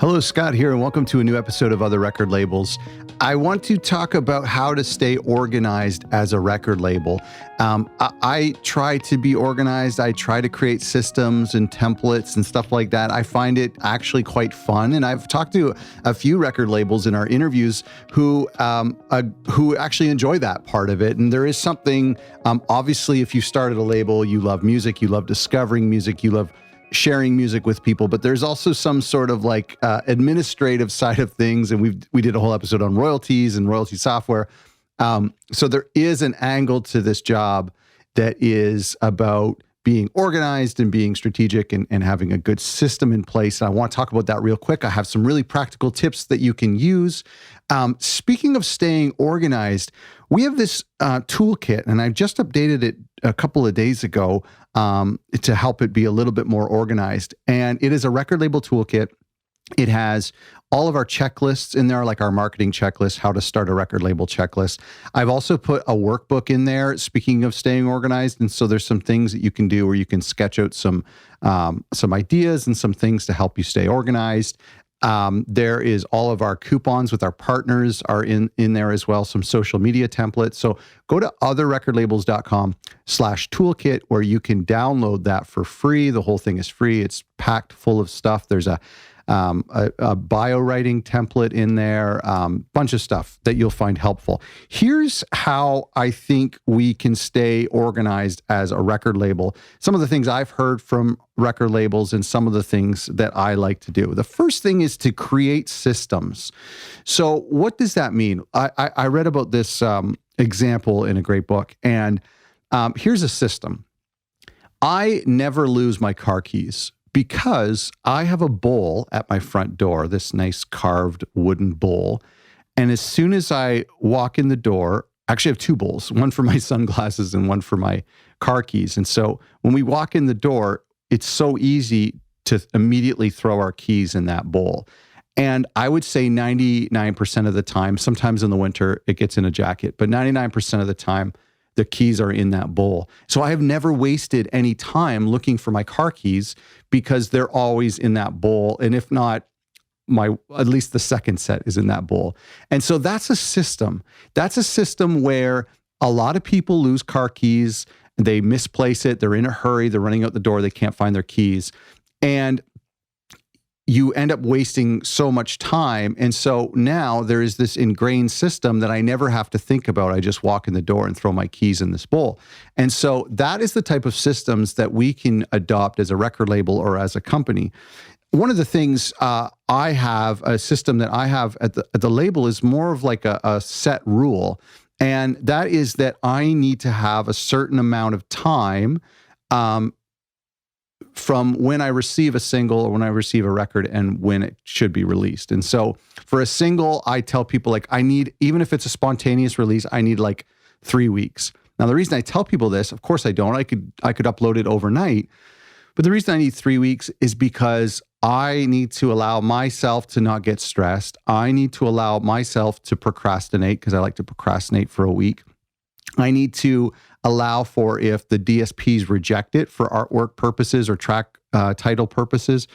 Hello, Scott here, and welcome to a new episode of Other Record Labels. I want to talk about how to stay organized as a record label. I try to be organized. I try to create systems and templates and stuff like that. I find it actually quite fun, and I've talked to a few record labels in our interviews who actually enjoy that part of it. And there is something, obviously, if you started a label, you love music, you love discovering music, you love sharing music with people, but there's also some sort of like administrative side of things. And we did a whole episode on royalties and royalty software. So there is an angle to this job that is about being organized and being strategic and having a good system in place. And I want to talk about that real quick. I have some really practical tips that you can use. Speaking of staying organized, we have this toolkit, and I just updated it a couple of days ago to help it be a little bit more organized. And it is a record label toolkit. It has all of our checklists in there, like our marketing checklist, how to start a record label checklist. I've also put a workbook in there, speaking of staying organized. And so there's some things that you can do where you can sketch out some ideas and some things to help you stay organized. There is all of our coupons with our partners are in there as well, some social media templates. So go to otherrecordlabels.com/toolkit where you can download that for free. The whole thing is free. It's packed full of stuff. There's a bio writing template in there, bunch of stuff that you'll find helpful. Here's how I think we can stay organized as a record label. Some of the things I've heard from record labels and some of the things that I like to do. The first thing is to create systems. So what does that mean? I read about this example in a great book, and here's a system. I never lose my car keys, because I have a bowl at my front door, this nice carved wooden bowl. And as soon as I walk in the door, actually I have two bowls, one for my sunglasses and one for my car keys. And so when we walk in the door, it's so easy to immediately throw our keys in that bowl. And I would say 99% of the time, sometimes in the winter, it gets in a jacket, but 99% of the time, the keys are in that bowl. So I have never wasted any time looking for my car keys because they're always in that bowl. And if not, at least the second set is in that bowl. And so that's a system. That's a system where a lot of people lose car keys. They misplace it. They're in a hurry. They're running out the door. They can't find their keys. And you end up wasting so much time. And so now there is this ingrained system that I never have to think about. I just walk in the door and throw my keys in this bowl. And so that is the type of systems that we can adopt as a record label or as a company. One of the things I have, a system that I have at the label is more of like a set rule. And that is that I need to have a certain amount of time from when I receive a single or when I receive a record and when it should be released. And so for a single, I tell people like I need, even if it's a spontaneous release, I need like 3 weeks. Now, the reason I tell people this, of course I don't, I could upload it overnight. But the reason I need 3 weeks is because I need to allow myself to not get stressed. I need to allow myself to procrastinate because I like to procrastinate for a week. I need to allow for if the DSPs reject it for artwork purposes or track title purposes,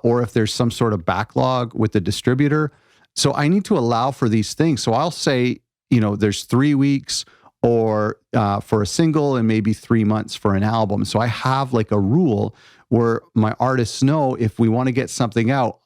or if there's some sort of backlog with the distributor. So I need to allow for these things. So I'll say, there's 3 weeks or for a single and maybe 3 months for an album. So I have like a rule where my artists know if we want to get something out,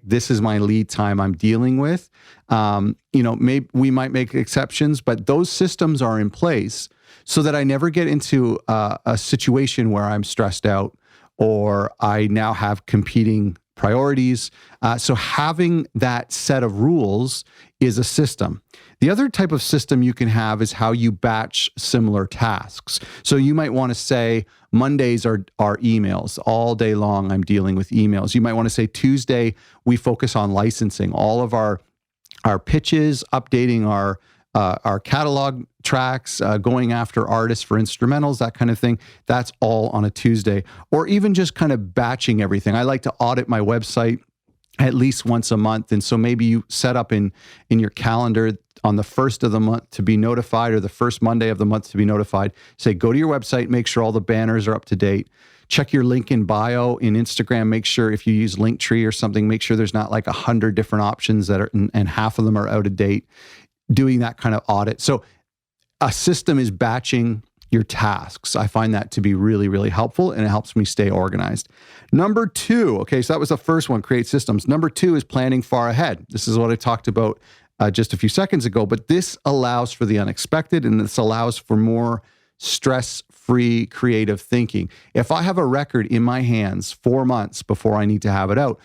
this is my lead time I'm dealing with. Maybe we might make exceptions, but those systems are in place so that I never get into a situation where I'm stressed out or I now have competing priorities. So having that set of rules is a system. The other type of system you can have is how you batch similar tasks. So you might want to say Mondays are emails. All day long, I'm dealing with emails. You might want to say Tuesday, we focus on licensing. All of our pitches, updating our catalog tracks, going after artists for instrumentals, that kind of thing. That's all on a Tuesday. Or even just kind of batching everything. I like to audit my website at least once a month. And so maybe you set up in your calendar on the first of the month to be notified, or the first Monday of the month to be notified. Say, go to your website, make sure all the banners are up to date. Check your link in bio in Instagram. Make sure if you use Linktree or something, make sure there's not like 100 different options that are, and half of them are out of date. Doing that kind of audit. So a system is batching your tasks. I find that to be really, really helpful, and it helps me stay organized. Number 2, okay, so that was the first one, create systems. Number 2 is planning far ahead. This is what I talked about just a few seconds ago, but this allows for the unexpected, and this allows for more stress-free creative thinking. If I have a record in my hands 4 months before I need to have it out,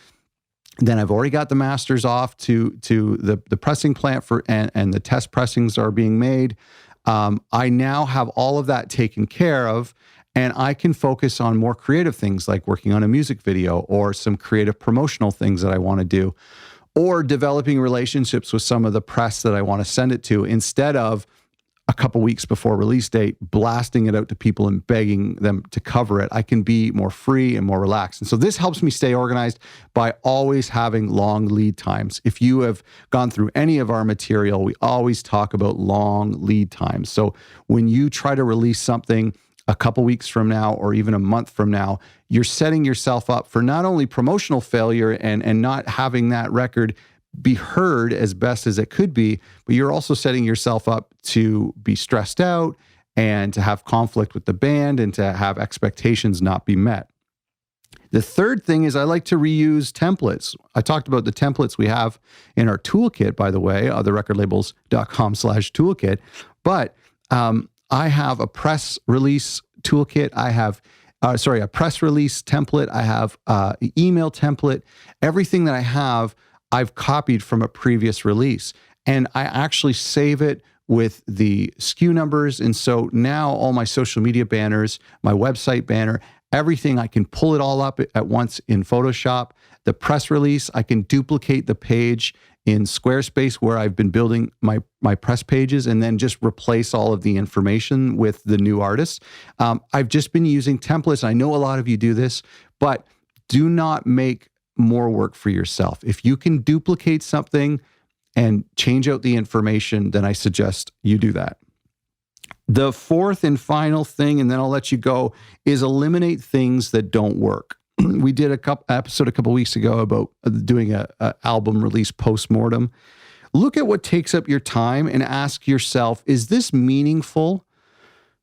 then I've already got the masters off to the pressing plant for, and the test pressings are being made. I now have all of that taken care of, and I can focus on more creative things like working on a music video or some creative promotional things that I want to do, or developing relationships with some of the press that I want to send it to, instead of a couple weeks before release date, blasting it out to people and begging them to cover it. I can be more free and more relaxed. And so this helps me stay organized by always having long lead times. If you have gone through any of our material, we always talk about long lead times. So when you try to release something a couple weeks from now, or even a month from now, you're setting yourself up for not only promotional failure and not having that record be heard as best as it could be, but you're also setting yourself up to be stressed out and to have conflict with the band and to have expectations not be met. The third thing is I like to reuse templates. I talked about the templates we have in our toolkit, by the way, otherrecordlabels.com/toolkit. But I have a press release toolkit. I have a press release template. I have an email template. Everything that I have, I've copied from a previous release, and I actually save it with the SKU numbers. And so now all my social media banners, my website banner, everything, I can pull it all up at once in Photoshop. The press release, I can duplicate the page in Squarespace where I've been building my press pages, and then just replace all of the information with the new artists. I've just been using templates. I know a lot of you do this, but do not make more work for yourself. If you can duplicate something and change out the information, then I suggest you do that. The fourth and final thing, and then I'll let you go, is eliminate things that don't work. We did a episode a couple weeks ago about doing a album release postmortem. Look at what takes up your time and ask yourself, is this meaningful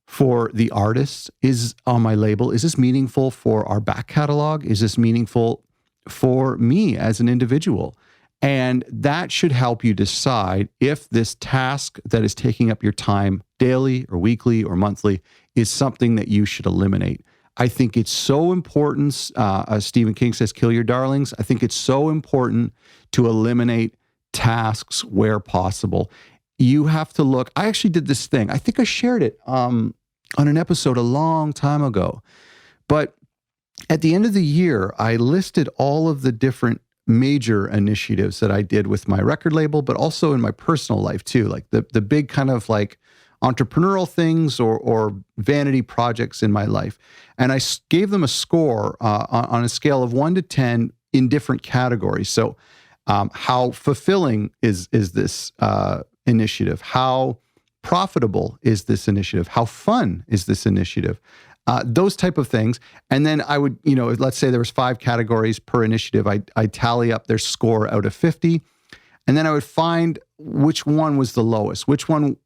for the artist is on my label? Is this meaningful for our back catalog? Is this meaningful for me as an individual? And that should help you decide if this task that is taking up your time daily or weekly or monthly is something that you should eliminate. I think it's so important. Stephen King says, kill your darlings. I think it's so important to eliminate tasks where possible. You have to look. I actually did this thing. I think I shared it on an episode a long time ago. But at the end of the year, I listed all of the different major initiatives that I did with my record label, but also in my personal life too, like the big kind of like entrepreneurial things or vanity projects in my life. And I gave them a score on a scale of 1 to 10 in different categories. So how fulfilling is this initiative? How profitable is this initiative? How fun is this initiative? Those type of things. And then I would, let's say there was 5 categories per initiative. I'd tally up their score out of 50. And then I would find which one was the lowest, which one,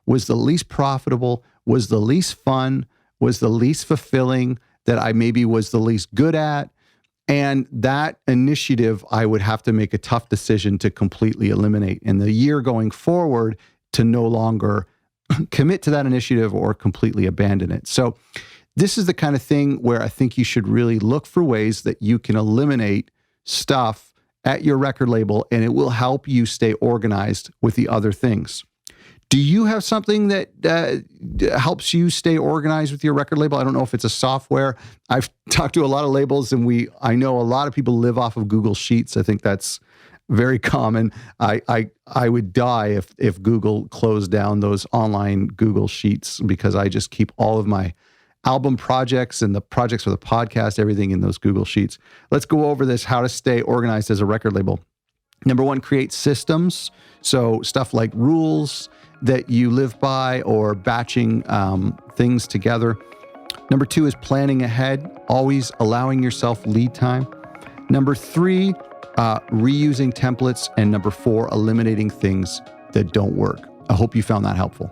was the least profitable, was the least fun, was the least fulfilling, that I maybe was the least good at. And that initiative, I would have to make a tough decision to completely eliminate in the year going forward, to no longer commit to that initiative or completely abandon it. So this is the kind of thing where I think you should really look for ways that you can eliminate stuff at your record label, and it will help you stay organized with the other things. Do you have something that helps you stay organized with your record label? I don't know if it's a software. I've talked to a lot of labels, and I know a lot of people live off of Google Sheets. I think that's very common. I would die if Google closed down those online Google Sheets, because I just keep all of my album projects and the projects for the podcast, everything in those Google Sheets. Let's go over this, how to stay organized as a record label. Number one, create systems. So stuff like rules that you live by or batching things together. Number two is planning ahead, always allowing yourself lead time. Number three, reusing templates. And number four, eliminating things that don't work. I hope you found that helpful.